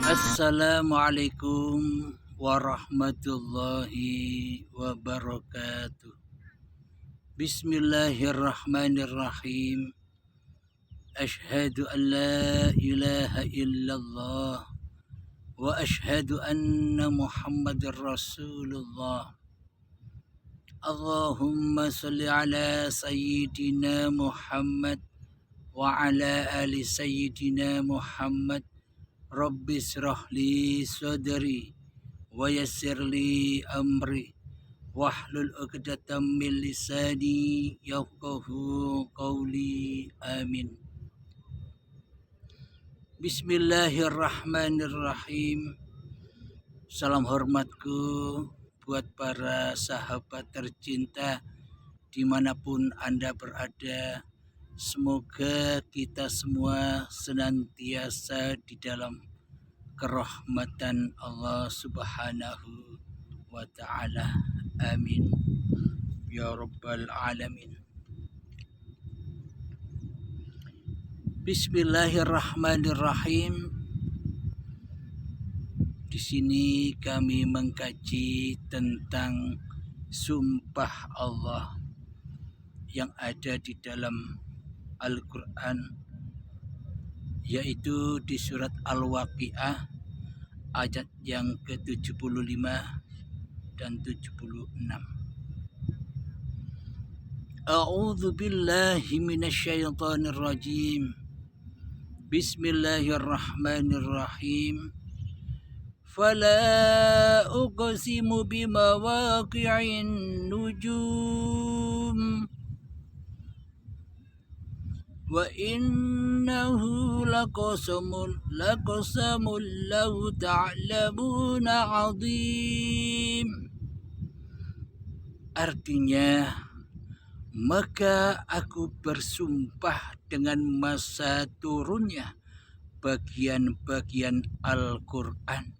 Assalamualaikum warahmatullahi wabarakatuh. Bismillahirrahmanirrahim. Ashhadu an la ilaha illallah wa ashhadu anna Muhammadar Rasulullah. Allahumma salli ala sayyidina Muhammad wa ala ali sayyidina Muhammad. Rabbi shrah li sadri wa yassir li amri wahlul 'uqdatam min lisani yafqahu qawli. Amin. Bismillahirrahmanirrahim. Salam hormatku buat para sahabat tercinta dimanapun Anda berada. Semoga kita semua senantiasa di dalam kerahmatan Allah Subhanahu wa ta'ala. Amin ya rabbal alamin. Bismillahirrahmanirrahim. Di sini kami mengkaji tentang sumpah Allah yang ada di dalam Al-Quran, yaitu di surat Al-Waqi'ah ayat yang ke-75 dan 76. A'udzu billahi minasyaitonir rajim. Bismillahirrahmanirrahim. Fala uqsimu bimawaqi'in nujum wa innahu laqasamun law ta'lamuna 'azim. Artinya, maka aku bersumpah dengan masa turunnya bagian-bagian Al-Quran.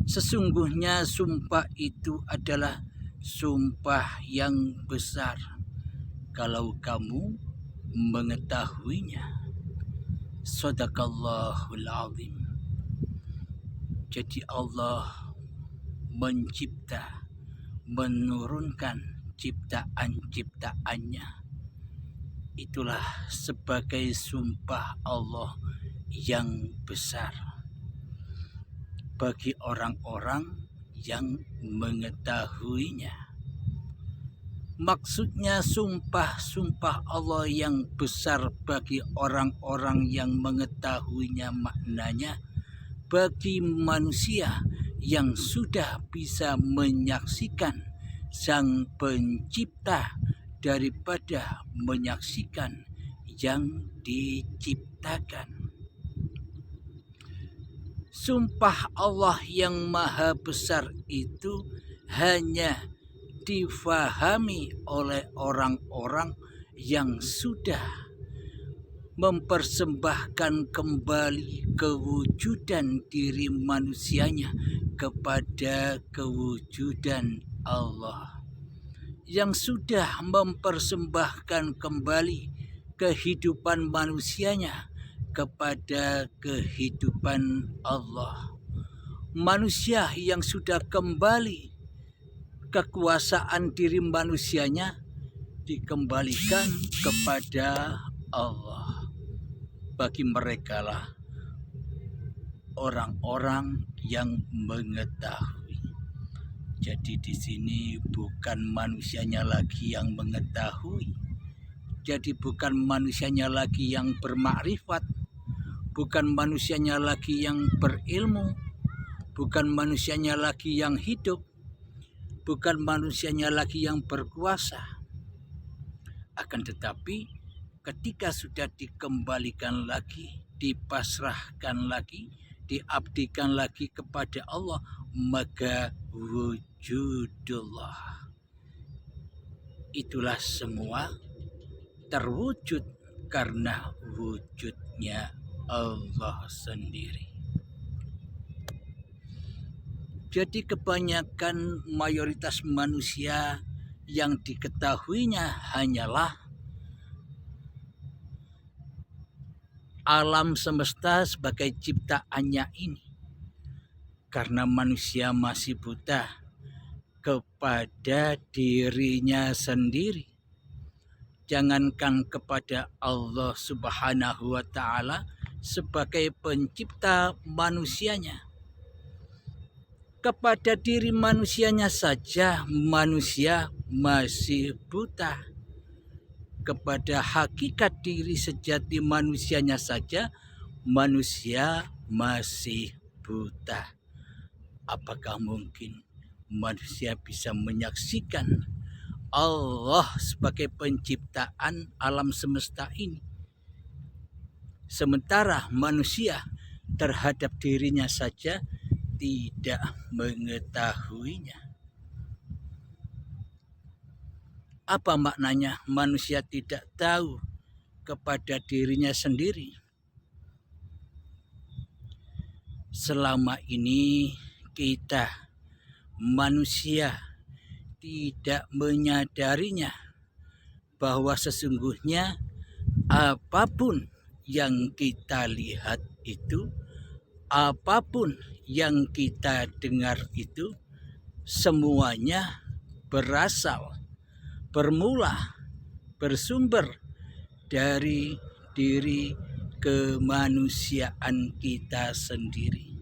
Sesungguhnya sumpah itu adalah sumpah yang besar kalau kamu mengetahuinya. Shadaqallahul azim. Jadi Allah mencipta, menurunkan ciptaan-ciptaannya. Itulah sebagai sumpah Allah yang besar bagi orang-orang yang mengetahuinya. Maksudnya sumpah-sumpah Allah yang besar bagi orang-orang yang mengetahuinya, maknanya bagi manusia yang sudah bisa menyaksikan Sang Pencipta daripada menyaksikan yang diciptakan. Sumpah Allah yang maha besar itu hanya difahami oleh orang-orang yang sudah mempersembahkan kembali kewujudan diri manusianya kepada kewujudan Allah, yang sudah mempersembahkan kembali kehidupan manusianya kepada kehidupan Allah. Manusia yang sudah kembali kekuasaan diri manusianya dikembalikan kepada Allah. Bagi mereka lah orang-orang yang mengetahui. Jadi di sini bukan manusianya lagi yang mengetahui. Jadi bukan manusianya lagi yang bermakrifat, bukan manusianya lagi yang berilmu, bukan manusianya lagi yang hidup, bukan manusianya lagi yang berkuasa. Akan tetapi ketika sudah dikembalikan lagi, dipasrahkan lagi, diabdikan lagi kepada Allah, maka wujudullah. Itulah semua terwujud karena wujudnya Allah sendiri. Jadi kebanyakan mayoritas manusia yang diketahuinya hanyalah alam semesta sebagai ciptaannya ini. Karena manusia masih buta kepada dirinya sendiri. Jangankan kepada Allah Subhanahu wa Ta'ala sebagai pencipta manusianya, kepada diri manusianya saja manusia masih buta. Kepada hakikat diri sejati manusianya saja manusia masih buta. Apakah mungkin manusia bisa menyaksikan Allah sebagai penciptaan alam semesta ini, sementara manusia terhadap dirinya saja tidak mengetahuinya? Apa maknanya manusia tidak tahu kepada dirinya sendiri? Selama ini kita manusia tidak menyadarinya bahwa sesungguhnya apapun yang kita lihat itu, apapun yang kita dengar itu, semuanya bermula, bersumber dari diri kemanusiaan kita sendiri.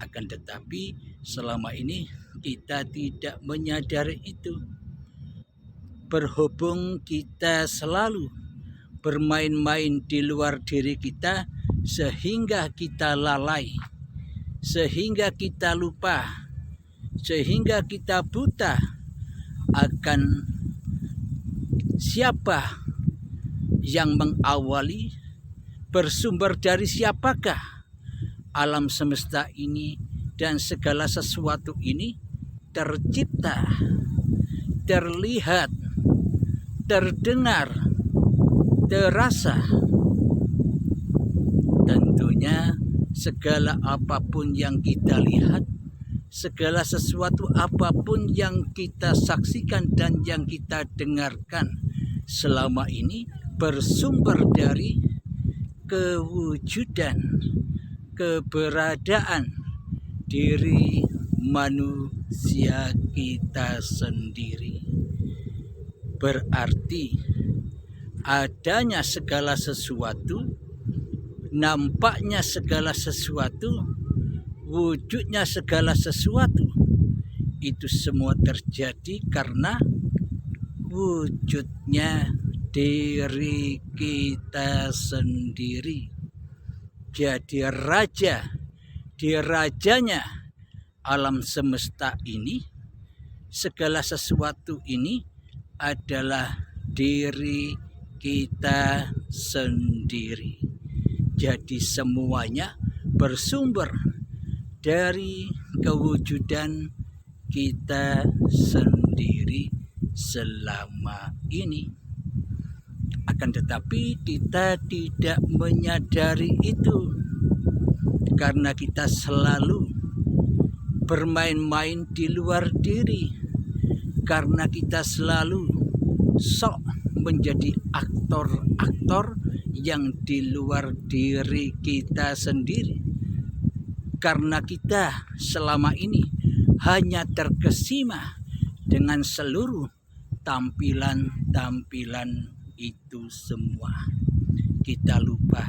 Akan tetapi selama ini kita tidak menyadari itu. Berhubung kita selalu bermain-main di luar diri kita, sehingga kita lalai, sehingga kita lupa, sehingga kita buta akan siapa yang mengawali, bersumber dari siapakah alam semesta ini dan segala sesuatu ini tercipta, terlihat, terdengar, terasa. Tentunya segala apapun yang kita lihat, segala sesuatu apapun yang kita saksikan dan yang kita dengarkan selama ini bersumber dari kewujudan, keberadaan diri manusia kita sendiri. Berarti adanya segala sesuatu, nampaknya segala sesuatu, wujudnya segala sesuatu, itu semua terjadi karena wujudnya diri kita sendiri. Jadi dirajanya alam semesta ini, segala sesuatu ini adalah diri kita sendiri. Jadi semuanya bersumber dari kewujudan kita sendiri selama ini. Akan tetapi kita tidak menyadari itu, karena kita selalu bermain-main di luar diri, karena kita selalu sok menjadi aktor-aktor yang di luar diri kita sendiri, karena kita selama ini hanya terkesima dengan seluruh tampilan-tampilan itu semua. Kita lupa,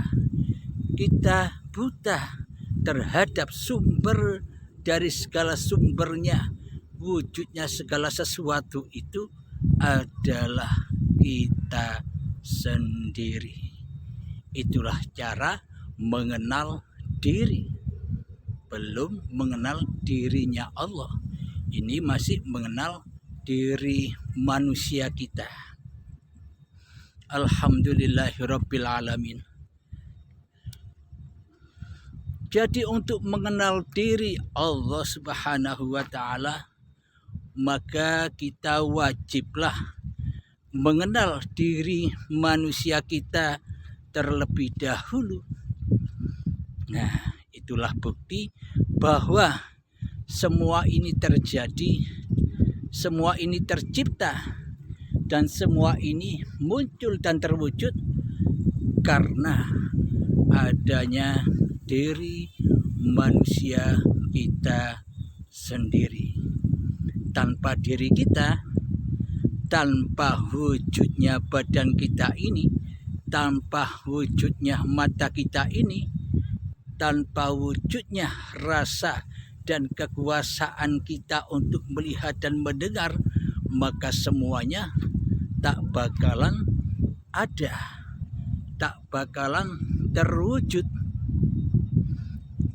kita buta terhadap sumber dari segala sumbernya. Wujudnya segala sesuatu itu adalah kita sendiri. Itulah cara mengenal diri. Belum mengenal dirinya Allah. Ini masih mengenal diri manusia kita. Alhamdulillahirabbil alamin. Jadi untuk mengenal diri Allah Subhanahu wa Ta'ala, maka kita wajiblah mengenal diri manusia kita terlebih dahulu. Nah, itulah bukti bahwa semua ini terjadi, semua ini tercipta, dan semua ini muncul dan terwujud karena adanya diri manusia kita sendiri. Tanpa diri kita, tanpa wujudnya badan kita ini, tanpa wujudnya mata kita ini, tanpa wujudnya rasa dan kekuasaan kita untuk melihat dan mendengar, maka semuanya tak bakalan ada, tak bakalan terwujud.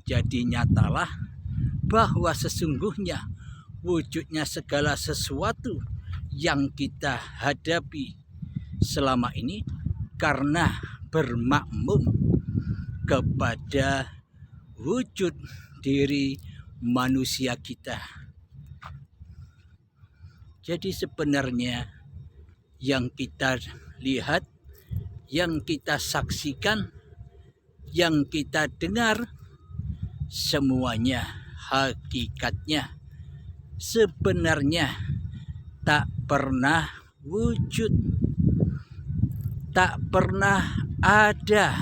Jadi nyatalah bahwa sesungguhnya wujudnya segala sesuatu yang kita hadapi selama ini karena bermakmum kepada wujud diri manusia kita. Jadi sebenarnya yang kita lihat, yang kita saksikan, yang kita dengar, semuanya hakikatnya sebenarnya tak pernah wujud, tak pernah ada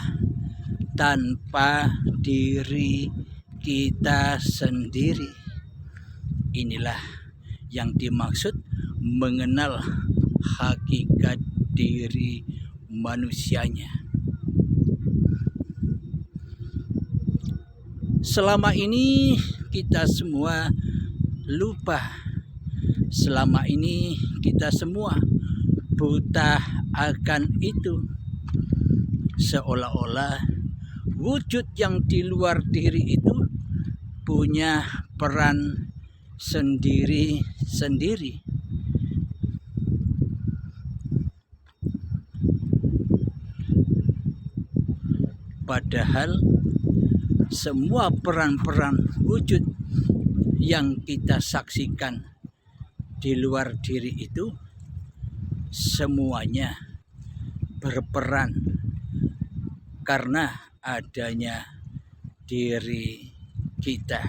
tanpa diri kita sendiri. Inilah yang dimaksud mengenal hakikat diri manusianya. Selama ini kita semua lupa. Selama ini kita semua buta akan itu. Seolah-olah wujud yang di luar diri itu punya peran sendiri-sendiri. Padahal semua peran-peran wujud yang kita saksikan di luar diri itu semuanya berperan karena adanya diri kita.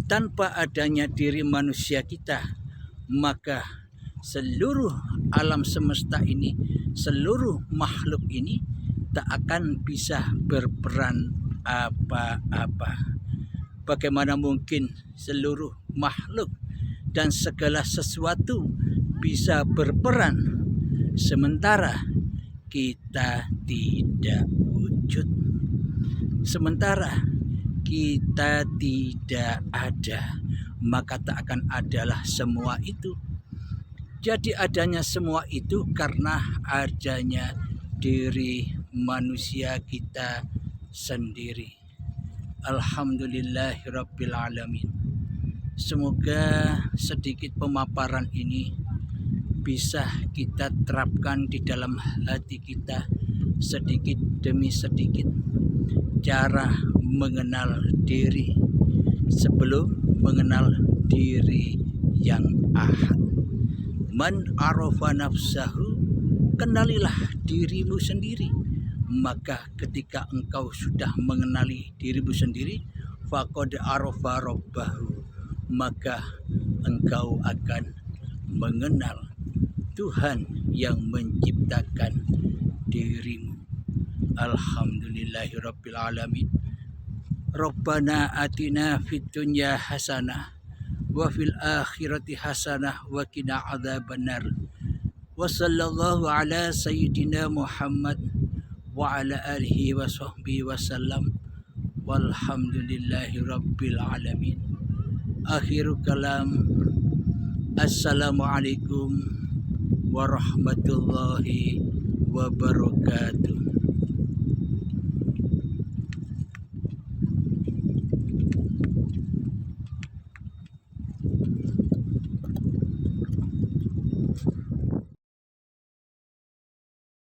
Tanpa adanya diri manusia kita, maka seluruh alam semesta ini, seluruh makhluk ini tak akan bisa berperan apa-apa. Bagaimana mungkin seluruh makhluk dan segala sesuatu bisa berperan sementara kita tidak wujud, sementara kita tidak ada, maka tak akan adalah semua itu. Jadi adanya semua itu karena adanya diri manusia kita sendiri. Alhamdulillahirabbil alamin. Semoga sedikit pemaparan ini bisa kita terapkan di dalam hati kita sedikit demi sedikit, cara mengenal diri sebelum mengenal diri yang ahad. Man arafa nafsahu, kenalilah dirimu sendiri. Maka ketika engkau sudah mengenali dirimu sendiri, faqad arafa rabbahu, maka engkau akan mengenal Tuhan yang menciptakan dirimu. Alhamdulillahirabbil alamin. Rabbana atina fid dunya hasanah wa fil akhirati hasanah wa qina adzabannar. Wa sallallahu ala sayyidina Muhammad wa ala alihi wa sahbihi wasallam. Walhamdulillahi rabbil alamin. Akhirul kalam. Assalamualaikum warahmatullahi wabarakatuh.